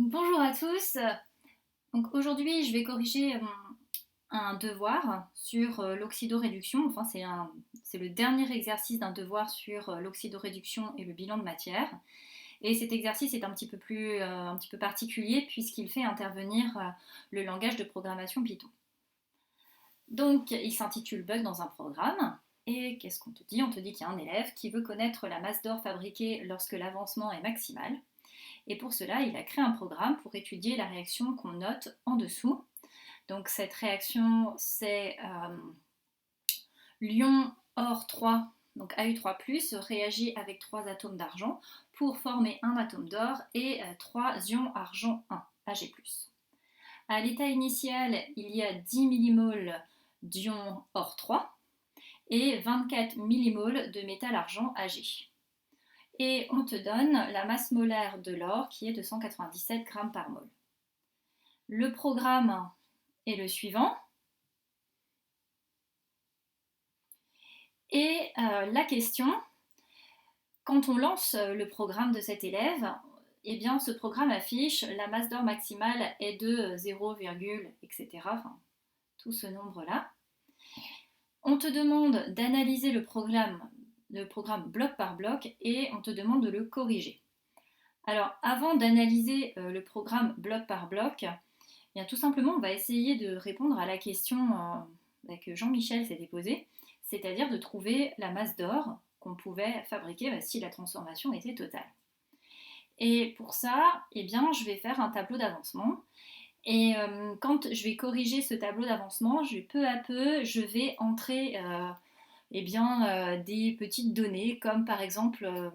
Bonjour à tous. Donc aujourd'hui, je vais corriger un devoir sur l'oxydoréduction. Enfin, c'est le dernier exercice d'un devoir sur l'oxydoréduction et le bilan de matière. Et cet exercice est un petit peu particulier puisqu'il fait intervenir le langage de programmation Python. Donc, il s'intitule Bug dans un programme. Et qu'est-ce qu'on te dit? On te dit qu'il y a un élève qui veut connaître la masse d'or fabriquée lorsque l'avancement est maximal. Et pour cela, il a créé un programme pour étudier la réaction qu'on note en dessous. Donc cette réaction, c'est l'ion or 3, donc AU3+, réagit avec 3 atomes d'argent pour former un atome d'or et 3 ions argent 1, Ag+. À l'état initial, il y a 10 millimoles d'ion or 3 et 24 millimoles de métal argent Ag. Et on te donne la masse molaire de l'or qui est de 197 grammes par mol. Le programme est le suivant. Et la question, quand on lance le programme de cet élève, eh bien ce programme affiche la masse d'or maximale est de 0, etc. Enfin, tout ce nombre-là. On te demande d'analyser le programme bloc par bloc et on te demande de le corriger. Alors, avant d'analyser le programme bloc par bloc, eh bien, tout simplement, on va essayer de répondre à la question que Jean-Michel s'était posée, c'est-à-dire de trouver la masse d'or qu'on pouvait fabriquer si la transformation était totale. Et pour ça, eh bien, je vais faire un tableau d'avancement. Et quand je vais corriger ce tableau d'avancement, peu à peu, je vais entrer des petites données, comme par exemple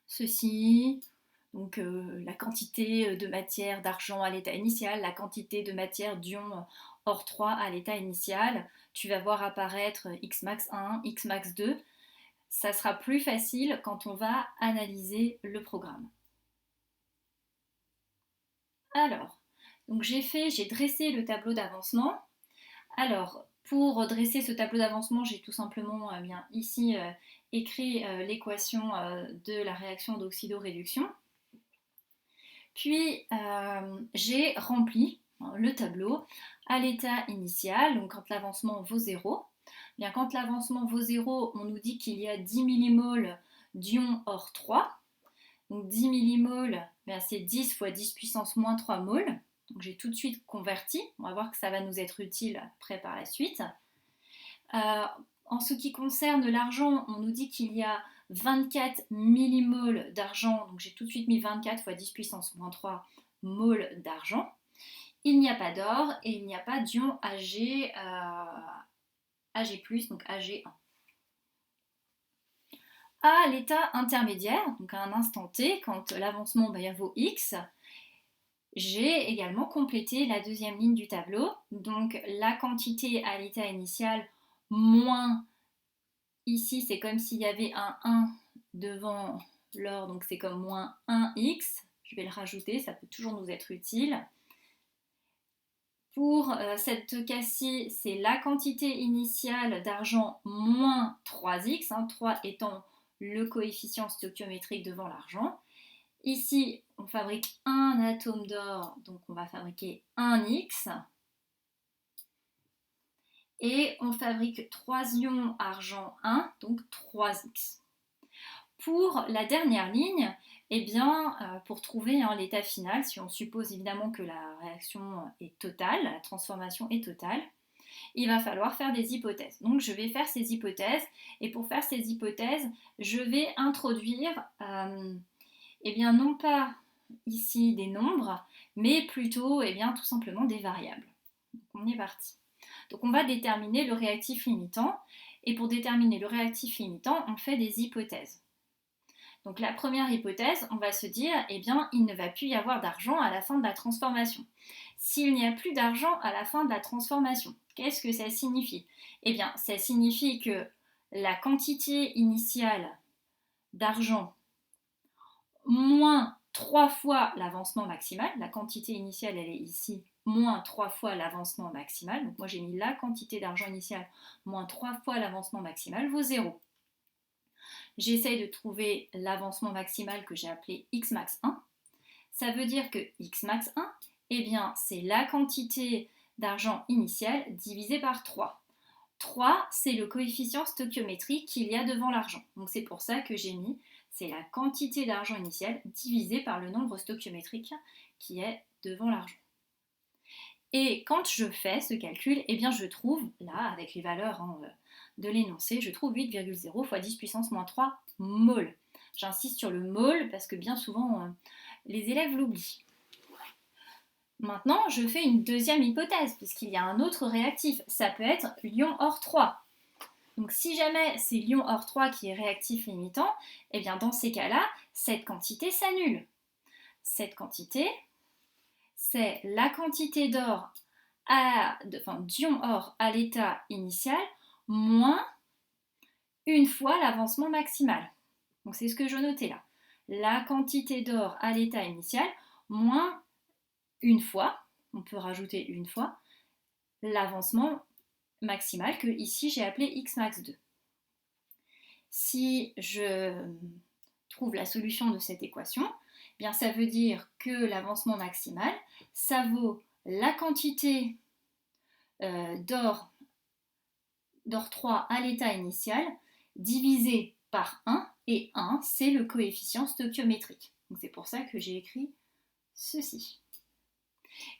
ceci, donc la quantité de matière d'argent à l'état initial, la quantité de matière d'ion or 3 à l'état initial. Tu vas voir apparaître Xmax 1, Xmax 2. Ça sera plus facile quand on va analyser le programme. Alors, donc j'ai dressé le tableau d'avancement. Alors, pour dresser ce tableau d'avancement, j'ai tout simplement ici écrit l'équation de la réaction d'oxydoréduction. Puis j'ai rempli le tableau à l'état initial, donc quand l'avancement vaut 0. Bien, quand l'avancement vaut 0, on nous dit qu'il y a 10 millimoles d'ion or 3. Donc 10 millimoles, c'est 10 fois 10 puissance moins 3 moles. Donc j'ai tout de suite converti. On va voir que ça va nous être utile après par la suite. En ce qui concerne l'argent, on nous dit qu'il y a 24 millimoles d'argent, donc j'ai tout de suite mis 24 fois 10 puissance moins 3 moles d'argent. Il n'y a pas d'or et il n'y a pas d'ion Ag+, donc Ag1. À l'état intermédiaire, donc à un instant t, quand l'avancement vaut x, j'ai également complété la deuxième ligne du tableau, donc la quantité à l'état initial moins, ici c'est comme s'il y avait un 1 devant l'or, donc c'est comme moins 1x, je vais le rajouter, ça peut toujours nous être utile. Pour cette cas-ci, c'est la quantité initiale d'argent moins 3x, 3 étant le coefficient stoichiométrique devant l'argent. Ici, on fabrique un atome d'or, donc on va fabriquer un X. Et on fabrique 3 ions argent 1, donc 3X. Pour la dernière ligne, pour trouver l'état final, si on suppose évidemment que la réaction est totale, la transformation est totale, il va falloir faire des hypothèses. Donc je vais faire ces hypothèses, et pour faire ces hypothèses, je vais introduire, non pas ici des nombres, mais plutôt tout simplement des variables. Donc on est parti. Donc on va déterminer le réactif limitant, et pour déterminer le réactif limitant, on fait des hypothèses. Donc la première hypothèse, on va se dire, il ne va plus y avoir d'argent à la fin de la transformation. S'il n'y a plus d'argent à la fin de la transformation, qu'est-ce que ça signifie? Ça signifie que la quantité initiale d'argent moins 3 fois l'avancement maximal, la quantité initiale elle est ici, moins 3 fois l'avancement maximal, donc moi j'ai mis la quantité d'argent initiale moins 3 fois l'avancement maximal vaut 0. J'essaye de trouver l'avancement maximal que j'ai appelé Xmax 1. Ça veut dire que X max 1, eh bien, c'est la quantité d'argent initial divisé par 3. 3, c'est le coefficient stoichiométrique qu'il y a devant l'argent. Donc c'est pour ça que j'ai mis, c'est la quantité d'argent initial divisé par le nombre stoichiométrique qui est devant l'argent. Et quand je fais ce calcul, eh bien je trouve, là, avec les valeurs de l'énoncé, je trouve 8,0 fois 10 puissance moins 3 mol. J'insiste sur le mol parce que bien souvent, les élèves l'oublient. Maintenant, je fais une deuxième hypothèse, puisqu'il y a un autre réactif. Ça peut être l'ion or 3. Donc si jamais c'est l'ion or 3 qui est réactif limitant, eh bien dans ces cas-là, cette quantité s'annule. Cette quantité, c'est la quantité d'ion or à l'état initial moins une fois l'avancement maximal. Donc c'est ce que je notais là. La quantité d'or à l'état initial moins une fois, on peut rajouter une fois, l'avancement maximal que ici j'ai appelé x max 2. Si je trouve la solution de cette équation, eh bien ça veut dire que l'avancement maximal, ça vaut la quantité d'or 3 à l'état initial divisé par 1, et 1 c'est le coefficient stoichiométrique. Donc c'est pour ça que j'ai écrit ceci.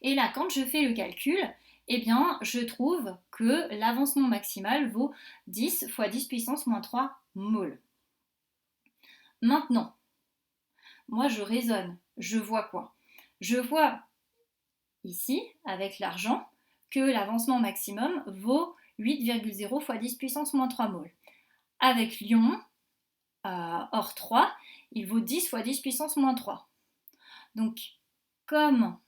Et là, quand je fais le calcul, eh bien, je trouve que l'avancement maximal vaut 10 fois 10 puissance moins 3 mol. Maintenant, moi je raisonne, je vois quoi? Je vois ici, avec l'argent, que l'avancement maximum vaut 8,0 fois 10 puissance moins 3 mol. Avec l'ion, or 3, il vaut 10 fois 10 puissance moins 3. Donc, comme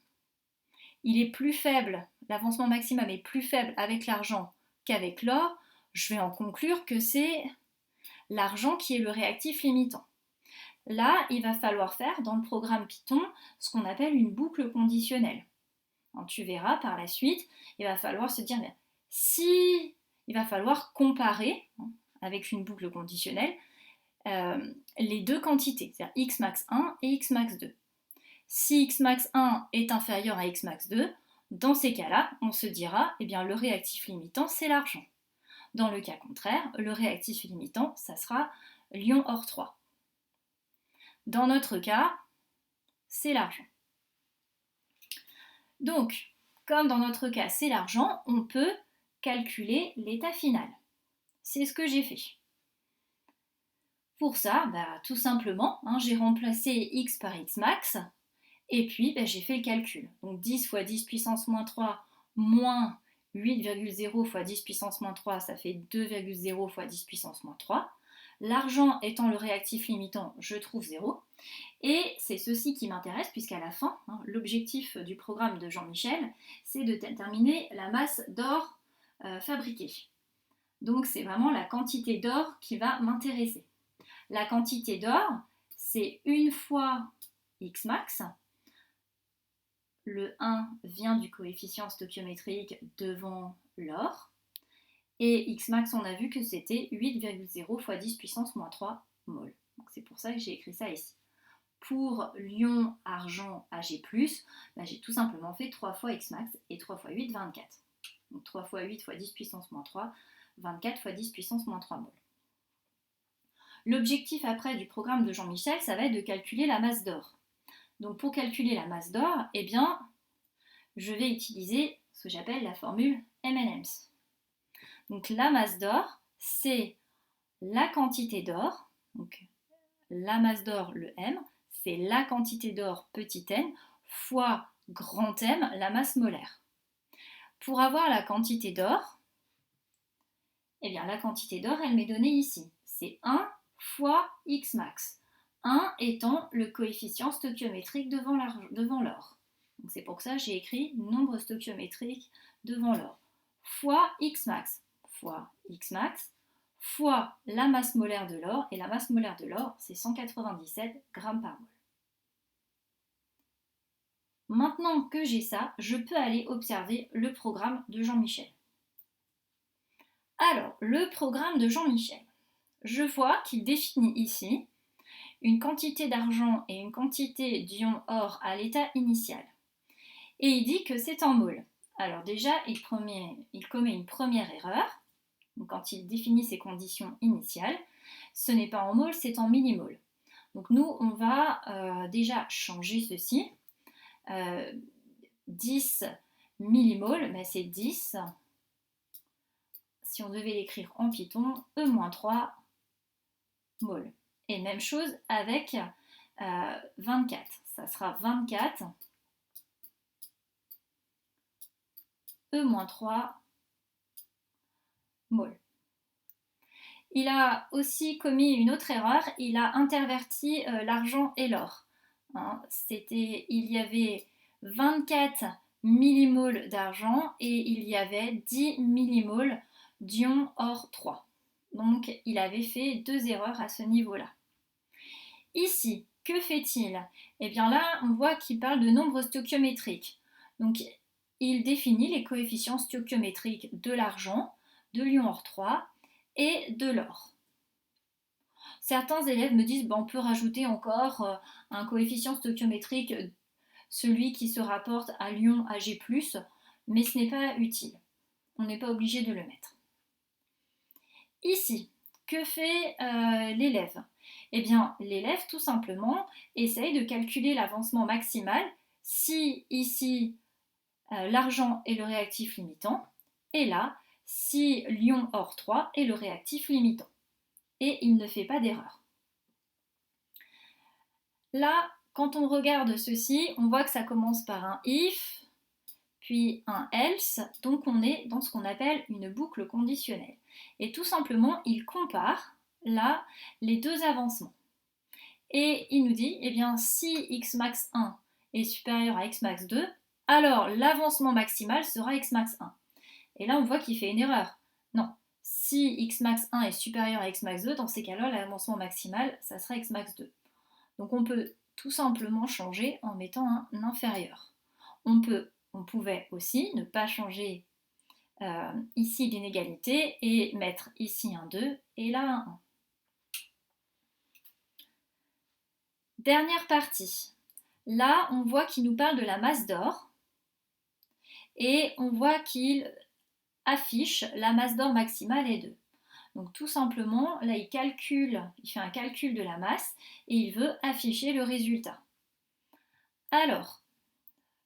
il est plus faible, l'avancement maximum est plus faible avec l'argent qu'avec l'or, je vais en conclure que c'est l'argent qui est le réactif limitant. Là, il va falloir faire dans le programme Python ce qu'on appelle une boucle conditionnelle. Alors, tu verras par la suite, il va falloir se dire, si il va falloir comparer avec une boucle conditionnelle les deux quantités, c'est-à-dire x max 1 et x max 2. Si x max 1 est inférieur à x max 2, dans ces cas-là, on se dira, eh bien, le réactif limitant, c'est l'argent. Dans le cas contraire, le réactif limitant, ça sera l'ion or 3. Dans notre cas, c'est l'argent. Donc, comme dans notre cas, c'est l'argent, on peut calculer l'état final. C'est ce que j'ai fait. Pour ça, tout simplement, j'ai remplacé x par x max, et puis j'ai fait le calcul. Donc 10 fois 10 puissance moins 3 moins 8,0 fois 10 puissance moins 3, ça fait 2,0 fois 10 puissance moins 3. L'argent étant le réactif limitant, je trouve 0. Et c'est ceci qui m'intéresse, puisqu'à la fin, l'objectif du programme de Jean-Michel, c'est de déterminer la masse d'or fabriquée. Donc c'est vraiment la quantité d'or qui va m'intéresser. La quantité d'or, c'est une fois x max. Le 1 vient du coefficient stoichiométrique devant l'or. Et x max, on a vu que c'était 8,0 fois 10 puissance moins 3 mol. Donc c'est pour ça que j'ai écrit ça ici. Pour l'ion argent Ag+, j'ai tout simplement fait 3 fois x max et 3 fois 8, 24. Donc 3 fois 8 fois 10 puissance moins 3, 24 fois 10 puissance moins 3 mol. L'objectif après du programme de Jean-Michel, ça va être de calculer la masse d'or. Donc pour calculer la masse d'or, eh bien, je vais utiliser ce que j'appelle la formule M&M's. Donc la masse d'or, c'est la quantité d'or, donc la masse d'or, le M, c'est la quantité d'or petit n fois grand M, la masse molaire. Pour avoir la quantité d'or, eh bien la quantité d'or, elle m'est donnée ici. C'est 1 fois x max. 1 étant le coefficient stoichiométrique devant l'or. Donc c'est pour ça que j'ai écrit nombre stoichiométrique devant l'or. Fois x max fois la masse molaire de l'or, et la masse molaire de l'or, c'est 197 grammes par mol. Maintenant que j'ai ça, je peux aller observer le programme de Jean-Michel. Alors, le programme de Jean-Michel, je vois qu'il définit ici une quantité d'argent et une quantité d'ion or à l'état initial. Et il dit que c'est en mol. Alors déjà, il commet une première erreur. Donc quand il définit ses conditions initiales, ce n'est pas en mol, c'est en millimol. Donc nous, on va déjà changer ceci. 10 millimol, ben c'est 10. Si on devait l'écrire en Python, E-3 mol. Et même chose avec 24. Ça sera 24 E-3 mol. Il a aussi commis une autre erreur, il a interverti l'argent et l'or. Hein, il y avait 24 millimoles d'argent et il y avait 10 millimoles d'ion or 3. Donc il avait fait 2 erreurs à ce niveau-là. Ici, que fait-il? Eh bien là, on voit qu'il parle de nombres stoichiométriques. Donc il définit les coefficients stoichiométriques de l'argent, de l'ion or 3 et de l'or. Certains élèves me disent on peut rajouter encore un coefficient stoichiométrique, celui qui se rapporte à l'ion Ag+, mais ce n'est pas utile. On n'est pas obligé de le mettre. Ici, que fait l'élève? Eh bien, l'élève, tout simplement, essaye de calculer l'avancement maximal si ici, l'argent est le réactif limitant, et là, si l'ion or 3 est le réactif limitant. Et il ne fait pas d'erreur. Là, quand on regarde ceci, on voit que ça commence par un if, puis un else, donc on est dans ce qu'on appelle une boucle conditionnelle. Et tout simplement, il compare là les deux avancements. Et il nous dit, eh bien, si xmax 1 est supérieur à xmax 2, alors l'avancement maximal sera xmax 1. Et là, on voit qu'il fait une erreur. Non, si xmax 1 est supérieur à xmax 2, dans ces cas-là, l'avancement maximal, ça sera xmax 2. Donc on peut tout simplement changer en mettant un inférieur. On pouvait aussi ne pas changer ici l'inégalité et mettre ici un 2 et là un 1. Dernière partie. Là, on voit qu'il nous parle de la masse d'or et on voit qu'il affiche la masse d'or maximale est 2. Donc tout simplement, là il fait un calcul de la masse et il veut afficher le résultat. Alors,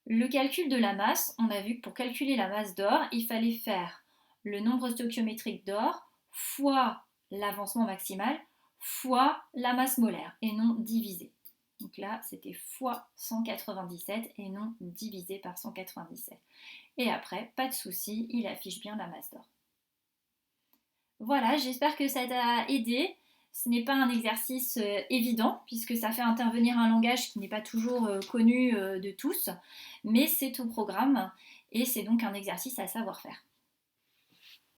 le calcul de la masse, on a vu que pour calculer la masse d'or, il fallait faire le nombre stoichiométrique d'or fois l'avancement maximal fois la masse molaire et non divisé. Donc là, c'était fois 197 et non divisé par 197. Et après, pas de souci, il affiche bien la masse d'or. Voilà, j'espère que ça t'a aidé. Ce n'est pas un exercice évident puisque ça fait intervenir un langage qui n'est pas toujours connu de tous, mais c'est au programme et c'est donc un exercice à savoir faire.